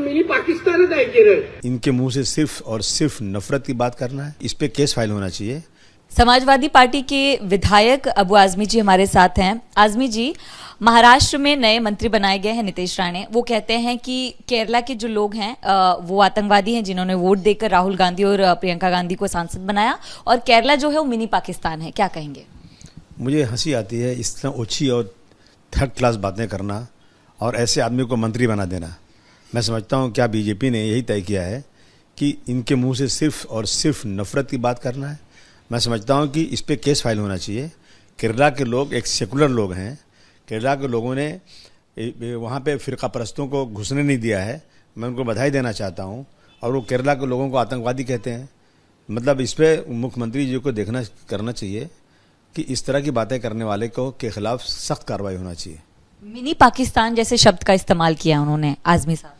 Mini पाकिस्तानच आहे केरळ। इनके मुंह से सिर्फ और सिर्फ नफरत की बात करना है, इस पे केस फाइल होना चाहिए। समाजवादी पार्टी के विधायक अबू आजमी जी हमारे साथ हैं। आजमी जी, महाराष्ट्र में नए मंत्री बनाए गए हैं नीतीश राणे। वो कहते हैं कि केरला के जो लोग हैं वो आतंकवादी हैं जिन्होंने वोट देकर राहुल गांधी और प्रियंका गांधी को सांसद बनाया, और केरला जो है वो मिनी पाकिस्तान है। क्या कहेंगे? मुझे हंसी आती है इस तरह ओछी और थर्ड क्लास बातें करना और ऐसे आदमी को मंत्री बना देना। मैं समझता हूँ क्या बीजेपी ने यही तय किया है कि इनके मुंह से सिर्फ और सिर्फ नफरत की बात करना है। मैं समझता हूँ कि इस पे केस फाइल होना चाहिए। केरला के लोग एक सेकुलर लोग हैं। केरला के लोगों ने वहाँ पे फ़िरका परस्तों को घुसने नहीं दिया है। मैं उनको बधाई देना चाहता हूँ। और वो केरला के लोगों को आतंकवादी कहते हैं। मतलब इस पे मुख्यमंत्री जी को देखना करना चाहिए कि इस तरह की बातें करने वाले को के खिलाफ सख्त कार्रवाई होना चाहिए। मिनी पाकिस्तान जैसे शब्द का इस्तेमाल किया उन्होंने आजमी साहब।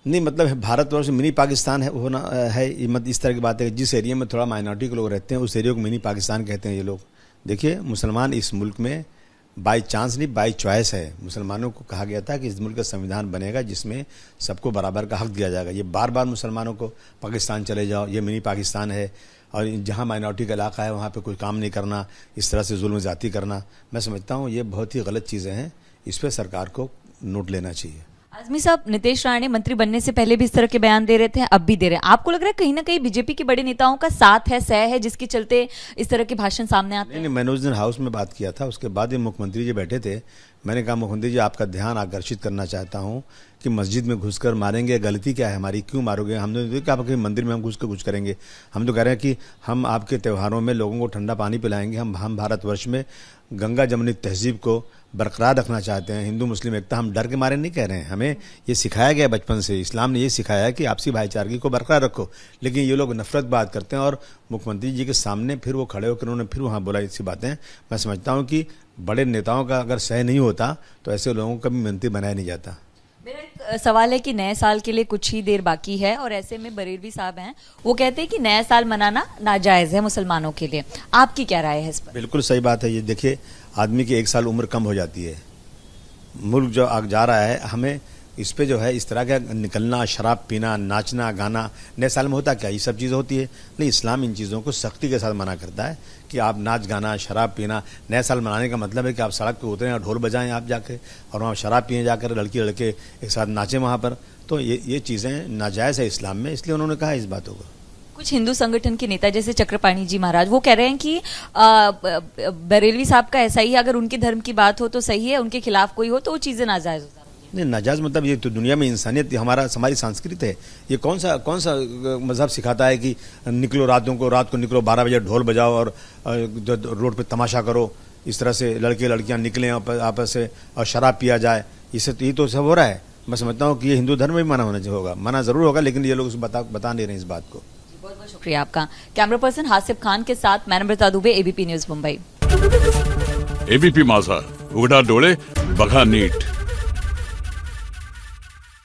नहीं, मतलब भारतवर्ष मिनी पाकिस्तान है होना है, इस तरह की बात है। जिस एरिया में थोड़ा माइनॉरिटी के लोग रहते हैं उस एरिया को मिनी पाकिस्तान कहते हैं ये लोग। देखिए, मुसलमान इस मुल्क में बाई चांस नहीं बाई चॉइस है। मुसलमानों को कहा गया था कि इस मुल्क का संविधान बनेगा जिसमें सबको बराबर का हक दिया जाएगा। ये बार बार मुसलमानों को पाकिस्तान चले जाओ, ये मिनी पाकिस्तान है, और जहाँ माइनॉरिटी का इलाका है वहाँ पे कोई काम नहीं करना, इस तरह से जुल्म ज़्यादती करना, मैं समझता हूँ ये बहुत ही गलत चीज़ें हैं। इस पर सरकार को नोट लेना चाहिए। आजमी साहब, नीतीश राणे मंत्री बनने से पहले भी इस तरह के बयान दे रहे थे, अब भी दे रहे हैं। आपको लग रहा है कहीं ना कहीं बीजेपी के बड़े नेताओं का साथ है, सह है, जिसके चलते इस तरह के भाषण सामने आते हैं? नहीं, मैंने उस दिन हाउस में बात किया था। उसके बाद ही मुख्यमंत्री जी बैठे थे। मैंने कहा, मुख्यमंत्री जी आपका ध्यान आकर्षित करना चाहता हूँ कि मस्जिद में घुसकर मारेंगे, गलती क्या है हमारी, क्यों मारोगे? हमने कहा आपके मंदिर में हम घुस कर कुछ करेंगे? हम तो कह रहे हैं कि हम आपके त्योहारों में लोगों को ठंडा पानी पिलाएंगे। हम भारतवर्ष में गंगा जमुनी तहजीब को बरकरार रखना चाहते हैं, हिंदू मुस्लिम एकता। हम डर के मारे नहीं कह रहे हैं। हमें ये सिखाया गया बचपन से, इस्लाम ने ये सिखाया है कि आपसी भाईचारगी को बरकरार रखो। लेकिन ये लोग नफरत बात करते हैं और मुख्यमंत्री जी के सामने फिर वो खड़े होकर उन्होंने फिर वहाँ बोला ऐसी बातें। मैं समझता हूँ कि बड़े नेताओं का अगर सह नहीं होता तो ऐसे लोगों का भी मंत्री बनाया नहीं जाता। मेरा एक सवाल है कि नए साल के लिए कुछ ही देर बाकी है और ऐसे में बरेलवी साहब हैं, वो कहते हैं कि नया साल मनाना नाजायज है मुसलमानों के लिए। आपकी क्या राय है इस पर? बिल्कुल सही बात है। ये देखिए, आदमी की 1 साल उम्र कम हो जाती है। मुल्क जो आगे जा रहा है, हमें इस पे जो है इस तरह का निकलना, शराब पीना, नाचना गाना, नए साल में होता क्या? ये सब चीज़ होती है। नहीं, इस्लाम इन चीज़ों को सख्ती के साथ मना करता है कि आप नाच गाना, शराब पीना। नए साल मनाने का मतलब है कि आप सड़क पे उतरें और ढोल बजाएं आप जाके, और वहाँ शराब पिए जाकर लड़की लड़के एक साथ नाचें वहाँ पर। तो ये चीज़ें नाजायज़ है इस्लाम में, इसलिए उन्होंने कहा इस बातों को। कुछ हिंदू संगठन के नेता जैसे चक्रपाणी जी महाराज, वो कह रहे हैं कि बरेलवी साहब का ऐसा ही है, अगर उनके धर्म की बात हो तो सही है, उनके खिलाफ कोई हो तो वो चीजें नाजायज हो जाती हैं। नहीं, नाजायज मतलब ये तो दुनिया में इंसानियत हमारी संस्कृति है। ये कौन सा मजहब सिखाता है कि निकलो रात को निकलो 12 बजे ढोल बजाओ और रोड पे तमाशा करो, इस तरह से लड़के लड़कियां निकलें आपस से और शराब पिया जाए? ये तो सब हो रहा है। मैं समझता हूँ कि ये हिंदू धर्म में भी मना होगा, मना जरूर होगा, लेकिन ये लोग बता नहीं रहे इस बात को। बहुत बहुत शुक्रिया आपका। कैमरा पर्सन हासिफ खान के साथ मैं Namrata Dubey, ABP news Mumbai. ABP Majha, उघडा डोळे बघा नीट।